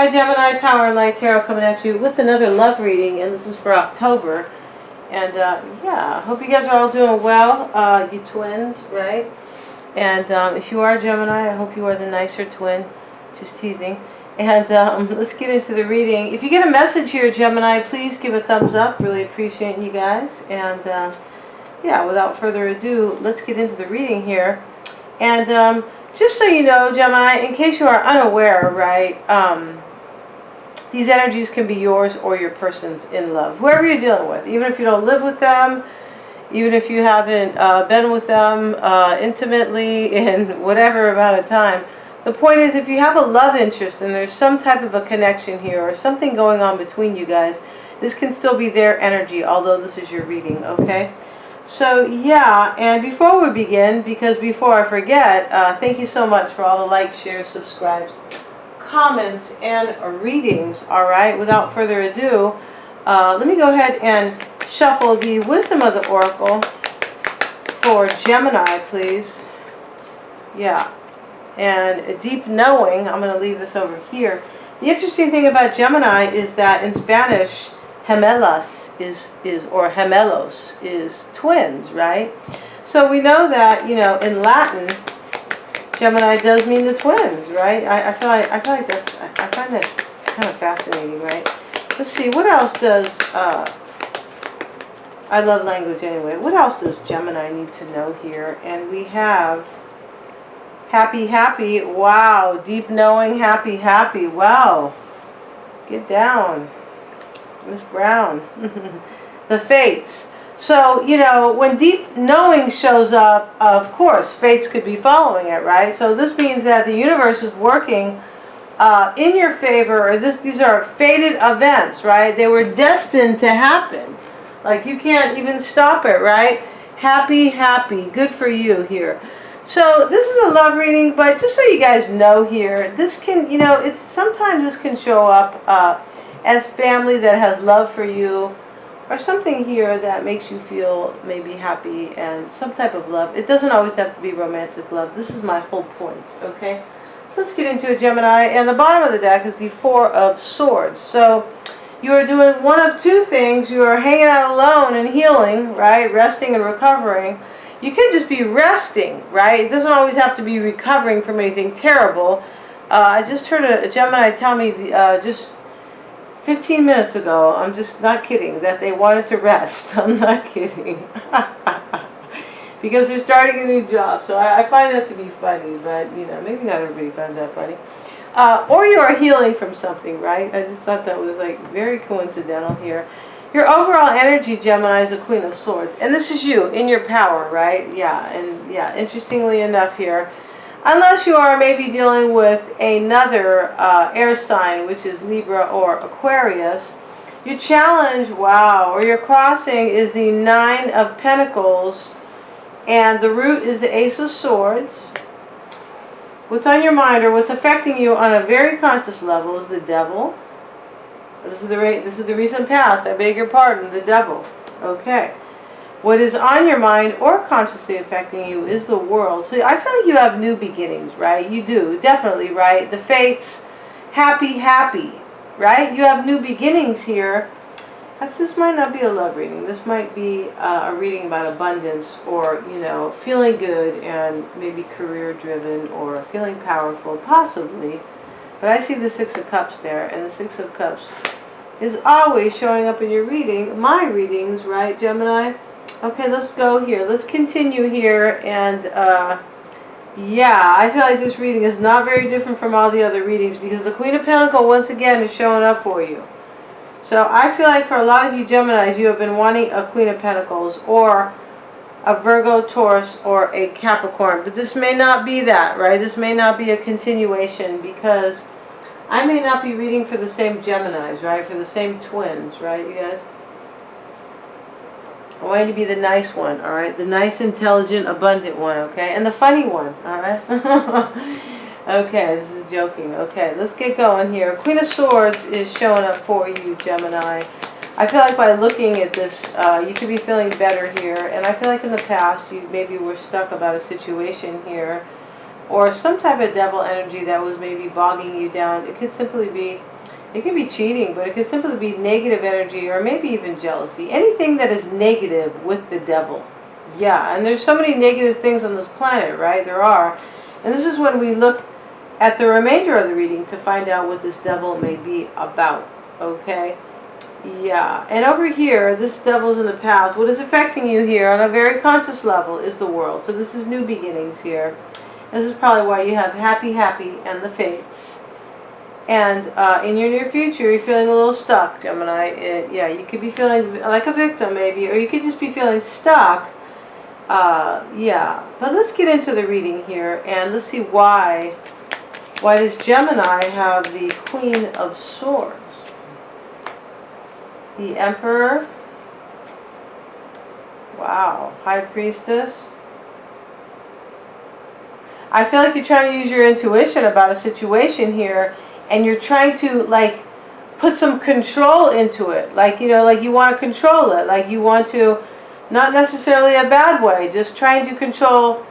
Hi Gemini, Power and Light Tarot coming at you with another love reading, and this is for October. And yeah, hope you guys are all doing well, you twins, right? And if you are Gemini, I hope you are the nicer twin, just teasing. And let's get into the reading. If you get a message here, Gemini, please give a thumbs up. Really appreciate you guys. And yeah, without further ado, let's get into the reading here. And just so you know, Gemini, in case you are unaware, right, these energies can be yours or your person's in love, whoever you're dealing with, even if you don't live with them, even if you haven't been with them intimately in whatever amount of time. The point is, if you have a love interest and there's some type of a connection here or something going on between you guys, this can still be their energy, although this is your reading, okay? So yeah, and before we begin, because before I forget, thank you so much for all the likes, shares, subscribes, comments, and readings. All right, without further ado, let me go ahead and shuffle the wisdom of the oracle for Gemini, please. Yeah, and a deep knowing. I'm going to leave this over here. The interesting thing about Gemini is that in Spanish, gemelas or gemelos is twins, right? So we know that, you know, in Latin, Gemini does mean the twins, right? I feel like that's, I find that kind of fascinating, right? Let's see, what else does, I love language anyway. What else does Gemini need to know here? And we have happy, happy, wow, deep knowing, happy, happy, wow. Get down, Miss Brown. The fates. So, you know, when deep knowing shows up, of course, fates could be following it, right? So this means that the universe is working in your favor, or these are fated events, right? They were destined to happen. Like, you can't even stop it, right? Happy, happy. Good for you here. So this is a love reading, but just so you guys know here, this can, you know, it's sometimes this can show up as family that has love for you, or something here that makes you feel maybe happy and some type of love. It doesn't always have to be romantic love. This is my whole point, okay? So let's get into it, Gemini. And the bottom of the deck is the Four of Swords. So you are doing one of two things. You are hanging out alone and healing, right? Resting and recovering. You could just be resting, right? It doesn't always have to be recovering from anything terrible. I just heard a Gemini tell me just 15 minutes ago, I'm just not kidding, that they wanted to rest. I'm not kidding. Because they're starting a new job. So I find that to be funny, but you know, maybe not everybody finds that funny. Or you are healing from something, right? I just thought that was like very coincidental here. Your overall energy, Gemini, is a Queen of Swords. And this is you, in your power, right? Yeah, and yeah, interestingly enough here, unless you are maybe dealing with another air sign, which is Libra or Aquarius, your challenge, wow, or your crossing is the Nine of Pentacles, and the root is the Ace of Swords. What's on your mind, or what's affecting you on a very conscious level, is the Devil. This is the recent past. I beg your pardon, the Devil. Okay. What is on your mind or consciously affecting you is the World. So I feel like you have new beginnings, right? You do, definitely, right? The fates, happy, happy, right? You have new beginnings here. This might not be a love reading. This might be a reading about abundance, or, you know, feeling good and maybe career driven or feeling powerful, possibly. But I see the Six of Cups there, and the Six of Cups is always showing up in your reading, my readings, right, Gemini? Okay, let's go here. Let's continue here. And yeah, I feel like this reading is not very different from all the other readings, because the Queen of Pentacles once again is showing up for you. So I feel like for a lot of you Geminis, you have been wanting a Queen of Pentacles or a Virgo, Taurus, or a Capricorn. But this may not be that, right? This may not be a continuation, because I may not be reading for the same Geminis, right? For the same twins, right, you guys? I want you to be the nice one, all right? The nice, intelligent, abundant one, okay? And the funny one, all right? Okay, this is joking. Okay, let's get going here. Queen of Swords is showing up for you, Gemini. I feel like by looking at this, you could be feeling better here. And I feel like in the past, you maybe were stuck about a situation here, or some type of devil energy that was maybe bogging you down. It could simply be It can be cheating, but it can simply be negative energy or maybe even jealousy. Anything that is negative with the devil. Yeah, and there's so many negative things on this planet, right? There are. And this is when we look at the remainder of the reading to find out what this devil may be about. Okay? Yeah. And over here, this devil's in the past. What is affecting you here on a very conscious level is the world. So this is new beginnings here. This is probably why you have happy, happy, and the fates. And in your near future, you're feeling a little stuck, Gemini. Yeah, you could be feeling like a victim, maybe, or you could just be feeling stuck. Yeah, but let's get into the reading here, and let's see why does Gemini have the Queen of Swords, the Emperor, wow, High Priestess. I feel like you're trying to use your intuition about a situation here. And you're trying to, like, put some control into it. Like, you know, like you want to control it. Like you want to, not necessarily a bad way, just trying to control,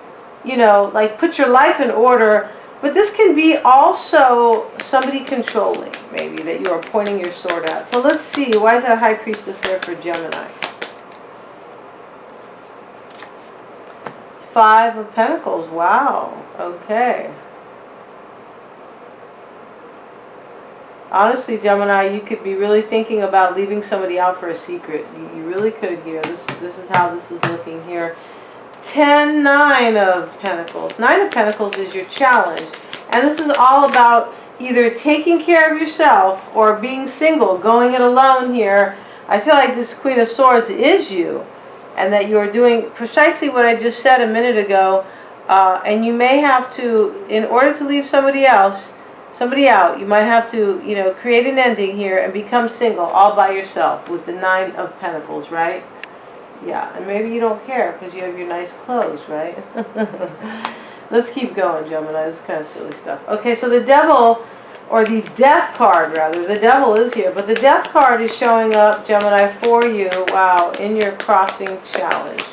you know, like put your life in order. But this can be also somebody controlling, maybe, that you are pointing your sword at. So let's see, why is that High Priestess there for Gemini? 5 of Pentacles, wow, okay. Honestly, Gemini, you could be really thinking about leaving somebody out for a secret. You really could here. This is how this is looking here. 10, 9 of Pentacles. 9 of Pentacles is your challenge. And this is all about either taking care of yourself or being single, going it alone here. I feel like this Queen of Swords is you. And that you are doing precisely what I just said a minute ago. And you may have to, in order to leave somebody out, you might have to, you know, create an ending here and become single all by yourself with the 9 of Pentacles, right? Yeah, and maybe you don't care because you have your nice clothes, right? Let's keep going, Gemini. This is kind of silly stuff. Okay, so the devil, or the death card rather, the devil is here, but the death card is showing up, Gemini, for you, wow, in your crossing challenge.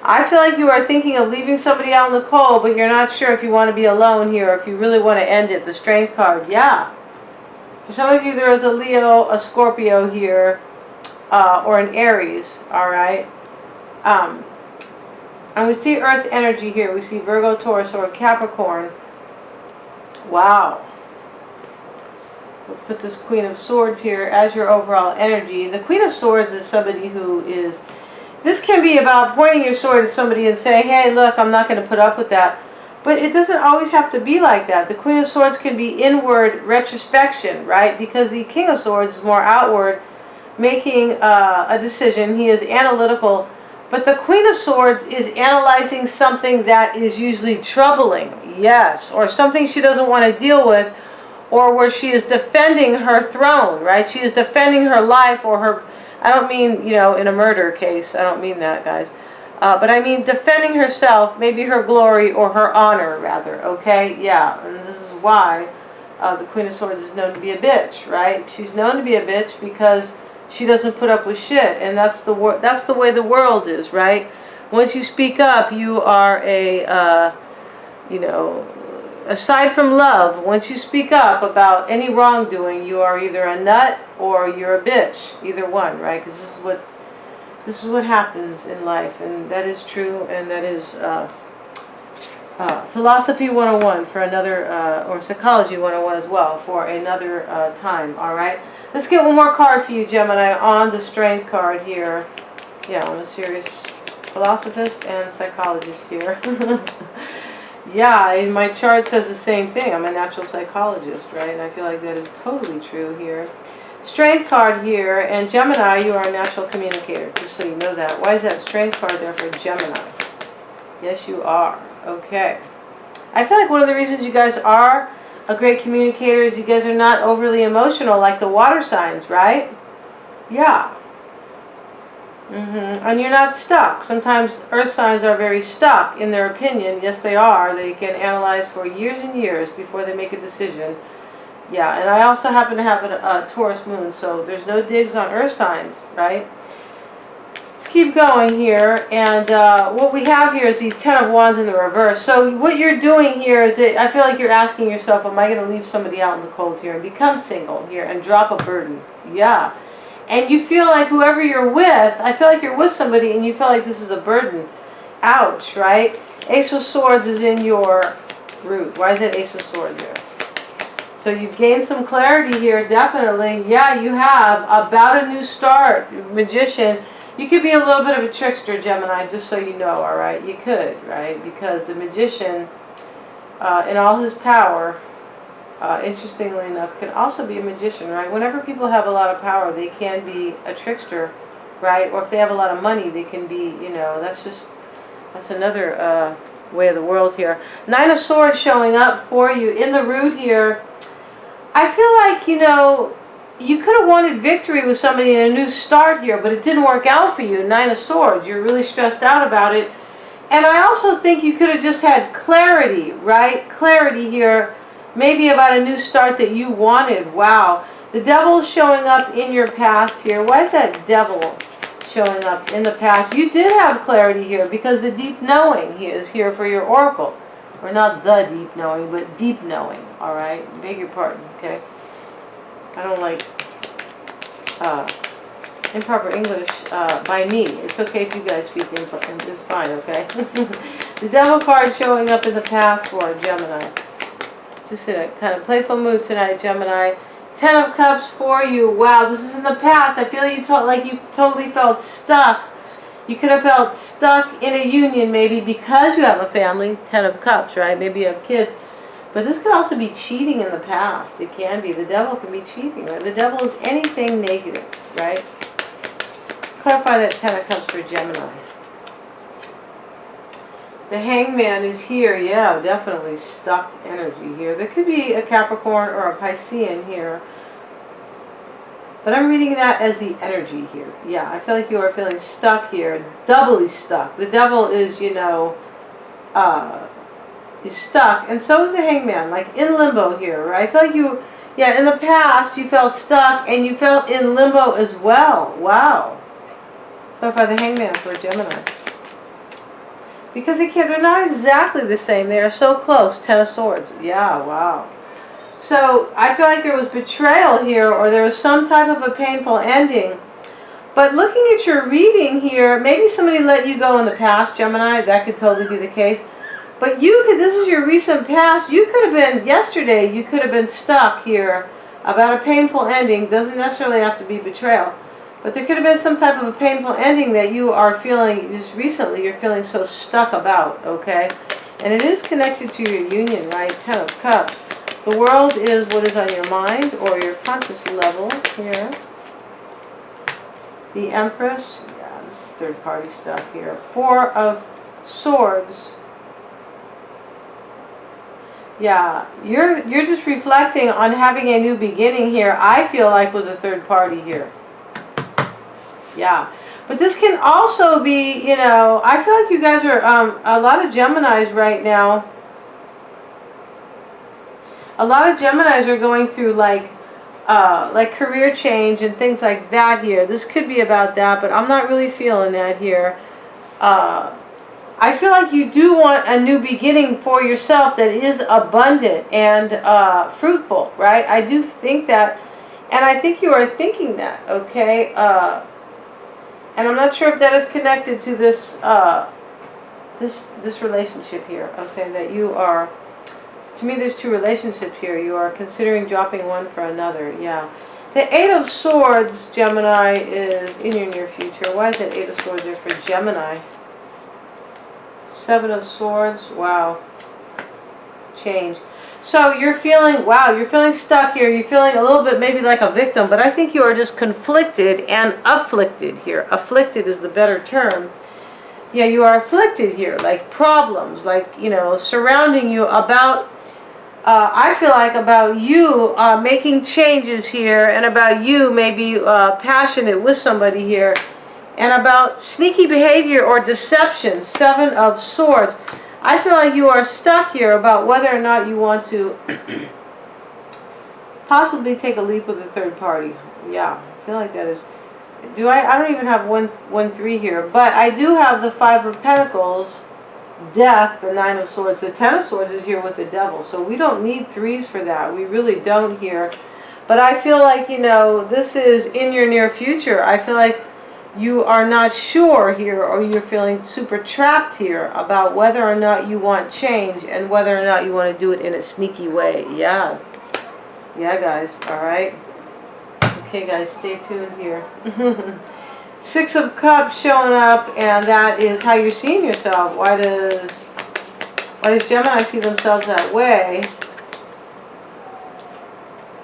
I feel like you are thinking of leaving somebody out in the cold, but you're not sure if you want to be alone here, or if you really want to end it. The Strength card, yeah. For some of you, there is a Leo, a Scorpio here, or an Aries, all right? And we see Earth energy here. We see Virgo, Taurus, or Capricorn. Wow. Let's put this Queen of Swords here as your overall energy. The Queen of Swords is somebody who is... This can be about pointing your sword at somebody and saying, hey, look, I'm not going to put up with that. But it doesn't always have to be like that. The Queen of Swords can be inward retrospection, right? Because the King of Swords is more outward, making a decision. He is analytical. But the Queen of Swords is analyzing something that is usually troubling, yes, or something she doesn't want to deal with, or where she is defending her throne, right? She is defending her life or her... I don't mean, you know, in a murder case. I don't mean that, guys. But I mean defending herself, maybe her glory or her honor, rather. Okay? Yeah. And this is why the Queen of Swords is known to be a bitch, right? She's known to be a bitch because she doesn't put up with shit. And that's the way the world is, right? Once you speak up, you are a, you know... Aside from love, once you speak up about any wrongdoing, you are either a nut or you're a bitch. Either one, right? Because this is what happens in life, and that is true, and that is philosophy 101 for another, or psychology 101 as well for another time. All right. Let's get one more card for you, Gemini, on the Strength card here. Yeah, I'm a serious philosophist and psychologist here. Yeah, and my chart says the same thing. I'm a natural psychologist, right? And I feel like that is totally true here. Strength card here, and Gemini, you are a natural communicator, just so you know that. Why is that Strength card there for Gemini? Yes, you are. Okay. I feel like one of the reasons you guys are a great communicator is you guys are not overly emotional like the water signs, right? Yeah. And you're not stuck. Sometimes earth signs are very stuck in their opinion. Yes, they are. They can analyze for years and years before they make a decision. Yeah, and I also happen to have a Taurus moon, so there's no digs on earth signs, right? Let's keep going here, and what we have here is the Ten of Wands in the reverse. So what you're doing here is, I feel like you're asking yourself, am I going to leave somebody out in the cold here and become single here and drop a burden? Yeah. And you feel like whoever you're with, I feel like you're with somebody and you feel like this is a burden. Ouch, right? Ace of Swords is in your root. Why is that Ace of Swords there? So you've gained some clarity here, definitely. Yeah, you have. About a new start. Magician. You could be a little bit of a trickster, Gemini, just so you know, all right? You could, right? Because the Magician, in all his power, interestingly enough, can also be a magician, right? Whenever people have a lot of power, they can be a trickster, right? Or if they have a lot of money, they can be, you know, that's another way of the world here. Nine of Swords showing up for you in the root here. I feel like, you know, you could have wanted victory with somebody in a new start here, but it didn't work out for you. Nine of Swords. You're really stressed out about it. And I also think you could have just had clarity, right? Clarity here, maybe about a new start that you wanted. Wow. The Devil's showing up in your past here. Why is that Devil showing up in the past? You did have clarity here because the deep knowing is here for your oracle. Or not the deep knowing, but deep knowing. All right? Beg your pardon, okay? I don't like improper English by me. It's okay if you guys speak improper. It's fine, okay? The Devil card showing up in the past for Gemini. Just in a kind of playful mood tonight, Gemini. Ten of Cups for you. Wow, this is in the past. I feel like you totally felt stuck. You could have felt stuck in a union maybe because you have a family. Ten of Cups, right? Maybe you have kids. But this could also be cheating in the past. It can be. The Devil can be cheating, right? The Devil is anything negative, right? Clarify that Ten of Cups for Gemini. The Hangman is here. Yeah, definitely stuck energy here. There could be a Capricorn or a Piscean here. But I'm reading that as the energy here. Yeah, I feel like you are feeling stuck here. Doubly stuck. The Devil is, you know, is stuck. And so is the Hangman. Like in limbo here, right? I feel like you, yeah, in the past you felt stuck and you felt in limbo as well. Wow. Clarify the Hangman for Gemini. Because they're not exactly the same. They are so close. Ten of Swords. Yeah, wow. So I feel like there was betrayal here, or there was some type of a painful ending. But looking at your reading here, maybe somebody let you go in the past, Gemini. That could totally be the case. But you could, this is your recent past. You could have been, yesterday, you could have been stuck here about a painful ending. Doesn't necessarily have to be betrayal. But there could have been some type of a painful ending that you are feeling, just recently, you're feeling so stuck about, okay? And it is connected to your union, right? Ten of Cups. The world is what is on your mind or your conscious level here. The Empress. Yeah, this is third party stuff here. Four of Swords. Yeah, you're just reflecting on having a new beginning here, I feel like, with a third party here. Yeah, but this can also be, you know, I feel like you guys are, a lot of Geminis right now, a lot of Geminis are going through like career change and things like that here. This could be about that, but I'm not really feeling that here. I feel like you do want a new beginning for yourself that is abundant and fruitful, right? I do think that, and I think you are thinking that, okay? And I'm not sure if that is connected to this this relationship here, okay? That you are, to me there's two relationships here. You are considering dropping one for another, yeah. The Eight of Swords, Gemini, is in your near future. Why is that Eight of Swords there for Gemini? Seven of Swords, wow. Change. So you're feeling, wow, you're feeling stuck here. You're feeling a little bit maybe like a victim, but I think you are just conflicted and afflicted here. Afflicted is the better term. Yeah, you are afflicted here, like problems, like, you know, surrounding you about, I feel like about you making changes here, and about you maybe passionate with somebody here, and about sneaky behavior or deception. Seven of Swords. I feel like you are stuck here about whether or not you want to possibly take a leap with a third party. Yeah, I feel like that is I don't even have 1, 1, 3 here, but I do have the 5 of Pentacles, Death, the 9 of Swords. The 10 of Swords is here with the Devil, so we don't need 3s for that. We really don't here. But I feel like, you know, this is in your near future. I feel like you are not sure here, or you're feeling super trapped here about whether or not you want change and whether or not you want to do it in a sneaky way. Yeah. Yeah, guys. All right. Okay, guys, stay tuned here. 6 of Cups showing up, and that is how you're seeing yourself. Why does Gemini see themselves that way?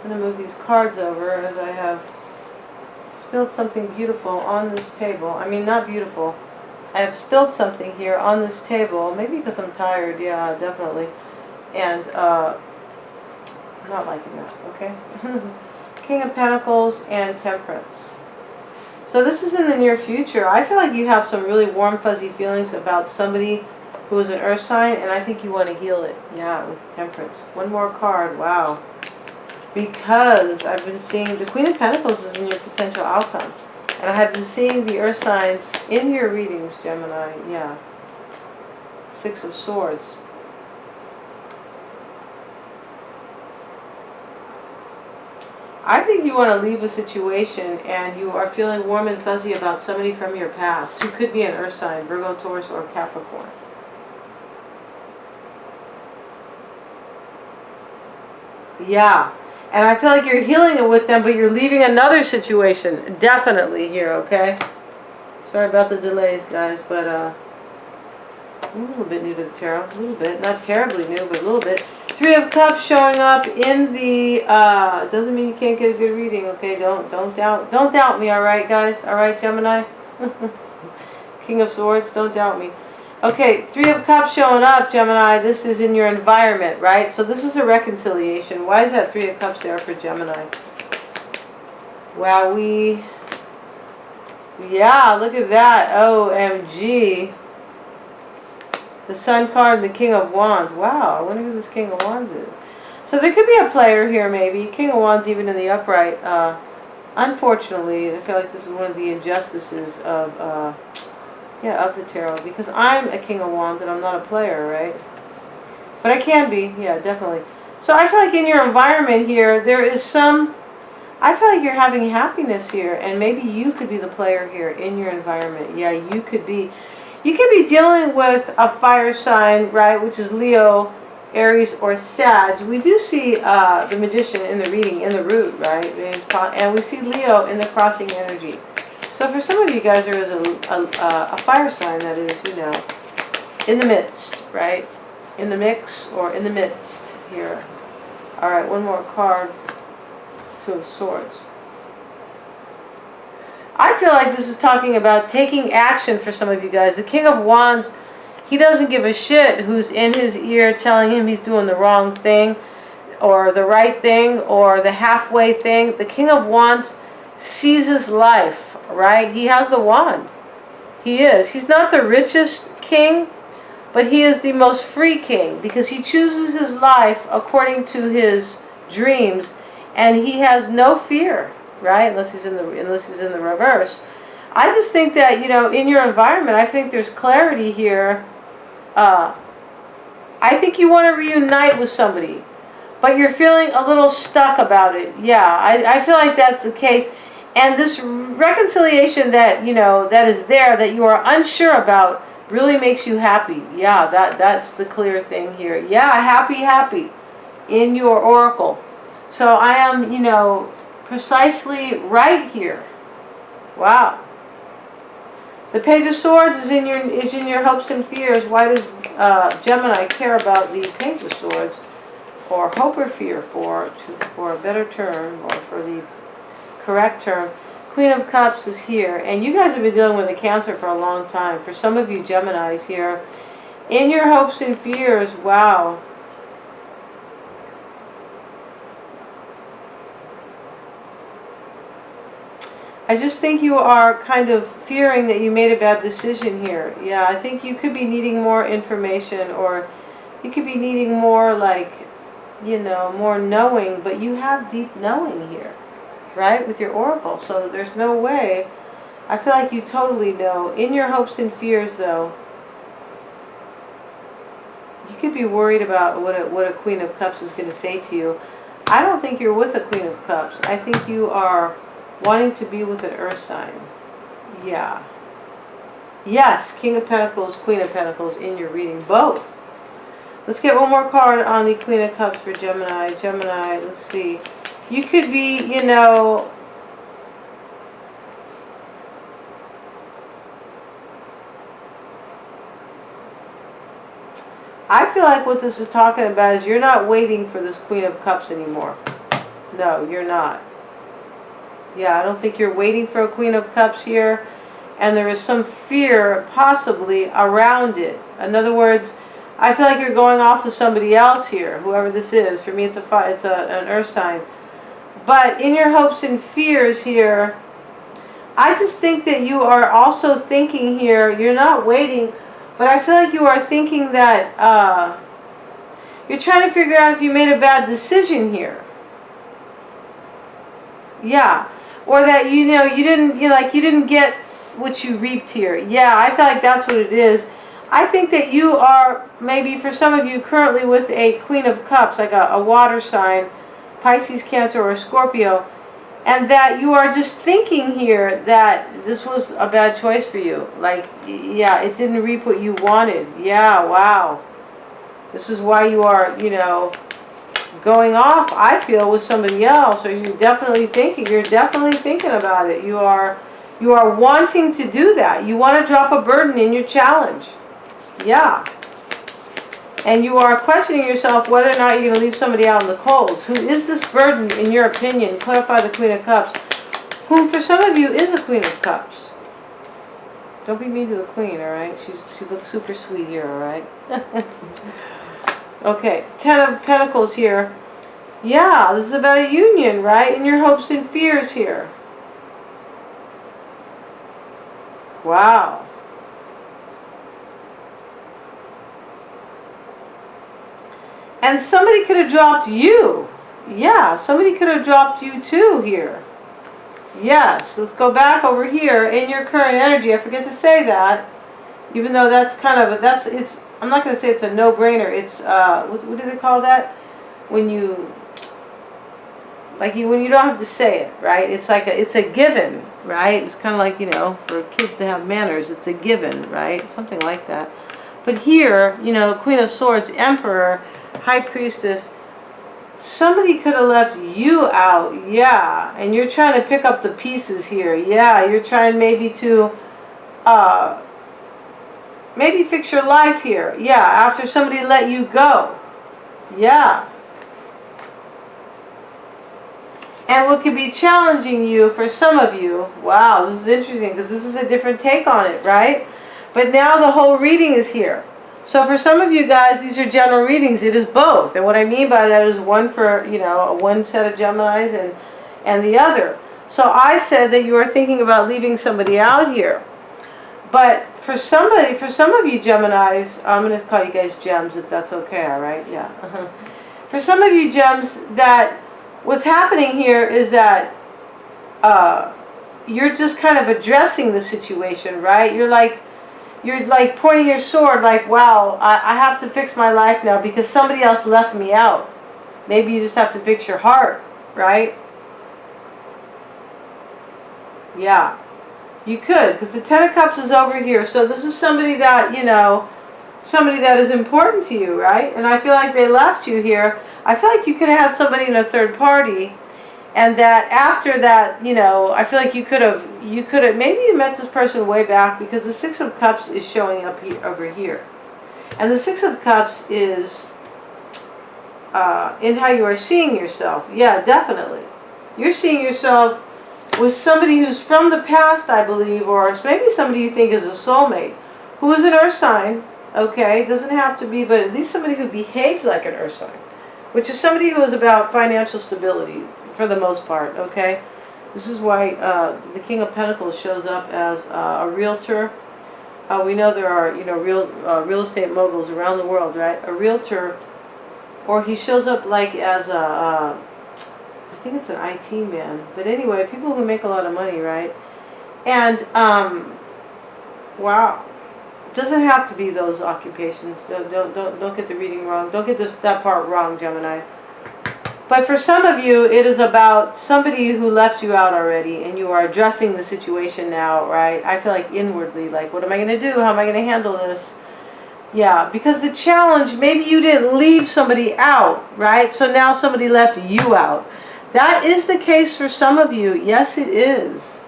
I'm going to move these cards over as I have spilled something beautiful on this table. I mean, not beautiful. I have spilled something here on this table. Maybe because I'm tired. Yeah, definitely. And I'm not liking that. Okay. King of Pentacles and Temperance. So this is in the near future. I feel like you have some really warm, fuzzy feelings about somebody who is an earth sign, and I think you want to heal it. Yeah, with Temperance. One more card. Wow. Because I've been seeing the Queen of Pentacles is in your potential outcome. And I have been seeing the earth signs in your readings, Gemini. Yeah. 6 of Swords. I think you want to leave a situation, and you are feeling warm and fuzzy about somebody from your past who could be an earth sign, Virgo, Taurus, or Capricorn. Yeah. And I feel like you're healing it with them, but you're leaving another situation. Definitely here, okay? Sorry about the delays, guys, but I'm a little bit new to the tarot. A little bit. Not terribly new, but a little bit. 3 of Cups showing up in the, doesn't mean you can't get a good reading, okay? Don't doubt me, alright, guys? Alright, Gemini? King of Swords, don't doubt me. Okay, 3 of Cups showing up, Gemini. This is in your environment, right? So this is a reconciliation. Why is that 3 of Cups there for Gemini? Wow, yeah, look at that. OMG. The Sun card and the King of Wands. Wow, I wonder who this King of Wands is. So there could be a player here, maybe. King of Wands even in the upright. Unfortunately, I feel like this is one of the injustices of the tarot. Because I'm a King of Wands and I'm not a player, right? But I can be. Yeah, definitely. So I feel like in your environment here, there is some... I feel like you're having happiness here. And maybe you could be the player here in your environment. Yeah, you could be... You could be dealing with a fire sign, right, which is Leo, Aries, or Sag. We do see the Magician in the reading, in the root, right? And we see Leo in the crossing energy. So for some of you guys, there is a fire sign that is, you know, in the midst, right? In the mix or in the midst here. All right, one more card. 2 of Swords. I feel like this is talking about taking action for some of you guys. The King of Wands, he doesn't give a shit who's in his ear telling him he's doing the wrong thing or the right thing or the halfway thing. The King of Wands seizes life, right? He has the wand. He is. He's not the richest king, but he is the most free king because he chooses his life according to his dreams, and he has no fear. Right, unless he's in the reverse. I just think that, you know, in your environment, I think there's clarity here. I think you want to reunite with somebody, but you're feeling a little stuck about it. Yeah, I feel like that's the case. And this reconciliation that, you know, that is there that you are unsure about really makes you happy. Yeah, that's the clear thing here. Yeah, happy in your oracle. So I am, you know, precisely right here. Wow. The Page of Swords is in your hopes and fears. Why does Gemini care about the Page of Swords, or hope or fear for a better term, or for the correct term? Queen of Cups is here, and you guys have been dealing with a Cancer for a long time. For some of you Geminis here, in your hopes and fears. Wow. I just think you are kind of fearing that you made a bad decision here. Yeah, I think you could be needing more information, or you could be needing more, like, you know, more knowing, but you have deep knowing here, right, with your oracle. So there's no way I feel like you totally know. In your hopes and fears, though, you could be worried about what a Queen of Cups is going to say to you. I don't think you're with a Queen of Cups. I think you are wanting to be with an earth sign. Yeah. Yes, King of Pentacles, Queen of Pentacles in your reading. Both. Let's get one more card on the Queen of Cups for Gemini. Gemini, let's see. You could be, you know, I feel like what this is talking about is you're not waiting for this Queen of Cups anymore. No, you're not. Yeah, I don't think you're waiting for a Queen of Cups here. And there is some fear possibly around it. In other words, I feel like you're going off with somebody else here, whoever this is. For me, it's an earth sign. But in your hopes and fears here, I just think that you are also thinking here, you're not waiting, but I feel like you are thinking that you're trying to figure out if you made a bad decision here. Yeah. Or that, you know, you didn't get what you reaped here. Yeah, I feel like that's what it is. I think that you are, maybe for some of you, currently with a Queen of Cups, like a water sign, Pisces, Cancer, or Scorpio, and that you are just thinking here that this was a bad choice for you. Like, yeah, it didn't reap what you wanted. Yeah, wow. This is why you are, you know, going off, I feel, with somebody else. Or you're definitely thinking about it. You are wanting to do that. You want to drop a burden in your challenge. Yeah. And you are questioning yourself whether or not you're going to leave somebody out in the cold. Who is this burden, in your opinion? Clarify the Queen of Cups. Whom for some of you is a Queen of Cups. Don't be mean to the Queen, alright? She looks super sweet here, alright? Okay, Ten of Pentacles here. Yeah, this is about a union, right? In your hopes and fears here. Wow. And somebody could have dropped you. Yeah, somebody could have dropped you too here. Yes, let's go back over here in your current energy. I forget to say that. Even though that's kind of, it's, I'm not going to say it's a no-brainer. It's, what do they call that? When you, when you don't have to say it, right? It's like it's a given, right? It's kind of like, you know, for kids to have manners, it's a given, right? Something like that. But here, you know, Queen of Swords, Emperor, High Priestess, somebody could have left you out, yeah. And you're trying to pick up the pieces here, yeah. You're trying maybe to, maybe fix your life here, yeah, after somebody let you go, yeah. And what could be challenging you for some of you, wow, this is interesting because this is a different take on it, right? But now the whole reading is here. So for some of you guys, these are general readings. It is both. And what I mean by that is one for, you know, one set of Geminis and the other. So I said that you are thinking about leaving somebody out here. But for some of you Geminis, I'm going to call you guys gems if that's okay, all right? Yeah. For some of you gems, that what's happening here is that you're just kind of addressing the situation, right? You're like pointing your sword like, wow, I have to fix my life now because somebody else left me out. Maybe you just have to fix your heart, right? Yeah. You could, because the Ten of Cups is over here. So this is somebody that, you know, somebody that is important to you, right? And I feel like they left you here. I feel like you could have had somebody in a third party, and that after that, you know, I feel like you could have, maybe you met this person way back, because the Six of Cups is showing up here, over here. And the Six of Cups is in how you are seeing yourself. Yeah, definitely. You're seeing yourself with somebody who's from the past, I believe, or maybe somebody you think is a soulmate, who is an earth sign, okay? Doesn't have to be, but at least somebody who behaves like an earth sign, which is somebody who is about financial stability for the most part, okay? This is why the King of Pentacles shows up as a realtor. We know there are, you know, real estate moguls around the world, right? A realtor, or he shows up like as I think it's an IT man. But anyway, people who make a lot of money, right? And, wow. Doesn't have to be those occupations. So don't get the reading wrong. Don't get that part wrong, Gemini. But for some of you, it is about somebody who left you out already, and you are addressing the situation now, right? I feel like inwardly, like, what am I going to do? How am I going to handle this? Yeah, because the challenge, maybe you didn't leave somebody out, right? So now somebody left you out. That is the case for some of you. Yes, it is.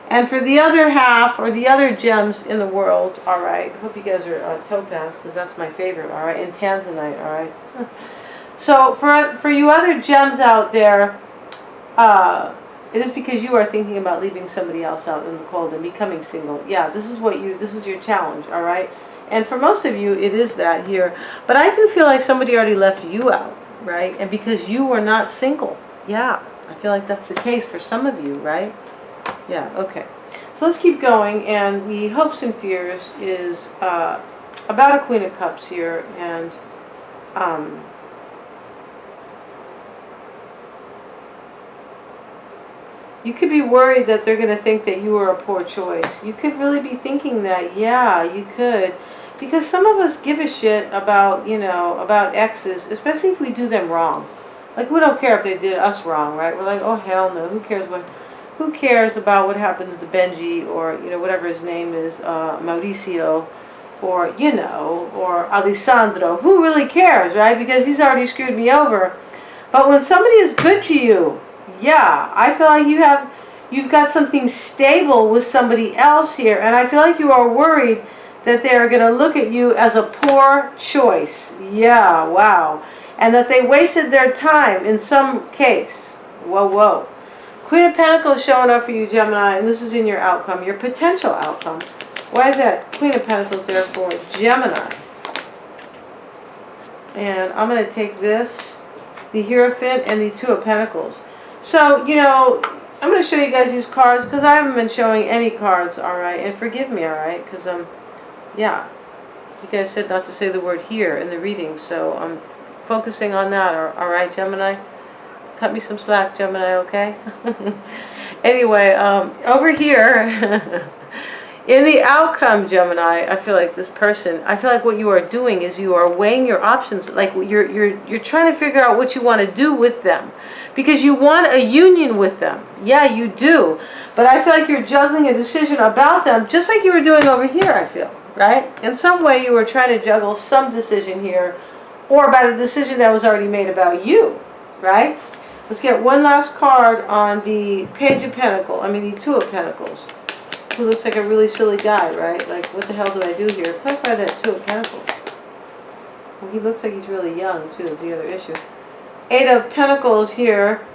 And for the other half, or the other gems in the world, all right, hope you guys are topaz, because that's my favorite, all right, and tanzanite, all right. So for you other gems out there, it is because you are thinking about leaving somebody else out in the cold and becoming single. Yeah, this is your challenge, all right? And for most of you, it is that here. But I do feel like somebody already left you out, right? And because you were not single. Yeah, I feel like that's the case for some of you, right? Yeah, okay. So let's keep going. And the hopes and fears is about a Queen of Cups here. And you could be worried that they're going to think that you were a poor choice. You could really be thinking that. Yeah, you could. Because some of us give a shit about, you know, about exes, especially if we do them wrong. Like, we don't care if they did us wrong, right? We're like, oh, hell no. Who cares about what happens to Benji, or, you know, whatever his name is, Mauricio, or, you know, or Alessandro. Who really cares, right? Because he's already screwed me over. But when somebody is good to you, yeah, I feel like you've got something stable with somebody else here, and I feel like you are worried that they are going to look at you as a poor choice. Yeah, wow. And that they wasted their time in some case. Whoa, whoa. Queen of Pentacles showing up for you, Gemini, and this is in your outcome, your potential outcome. Why is that Queen of Pentacles there for Gemini? And I'm going to take this, the Hierophant, and the Two of Pentacles. So, you know, I'm going to show you guys these cards because I haven't been showing any cards, all right? And forgive me, all right? Because, yeah, you guys said not to say the word here in the reading, so I'm focusing on that, all right, Gemini? Cut me some slack, Gemini, okay? Anyway, over here, in the outcome, Gemini, I feel like this person, I feel like what you are doing is you are weighing your options, like you're trying to figure out what you want to do with them. Because you want a union with them. Yeah, you do. But I feel like you're juggling a decision about them, just like you were doing over here, I feel, right? In some way, you were trying to juggle some decision here, or about a decision that was already made about you, right? Let's get one last card on the Page of Pentacles, the Two of Pentacles. Who looks like a really silly guy, right? Like, what the hell did I do here? Clarify that Two of Pentacles. Well, he looks like he's really young, too, is the other issue. Eight of Pentacles here.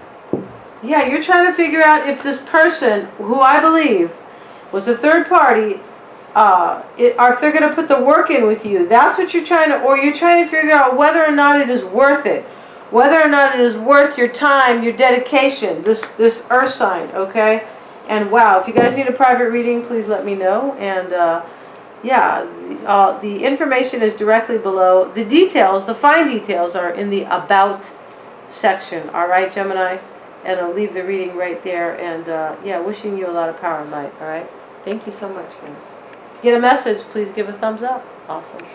Yeah, you're trying to figure out if this person, who I believe was a third party, or if they're going to put the work in with you. That's what you're trying to, or you're trying to figure out whether or not it is worth it. Whether or not it is worth your time, your dedication, this earth sign, okay? And wow, if you guys need a private reading, please let me know. And yeah, the information is directly below. The details, the fine details, are in the About section. All right, Gemini? And I'll leave the reading right there. And yeah, wishing you a lot of power and light. All right? Thank you so much, guys. If you get a message, please give a thumbs up. Awesome.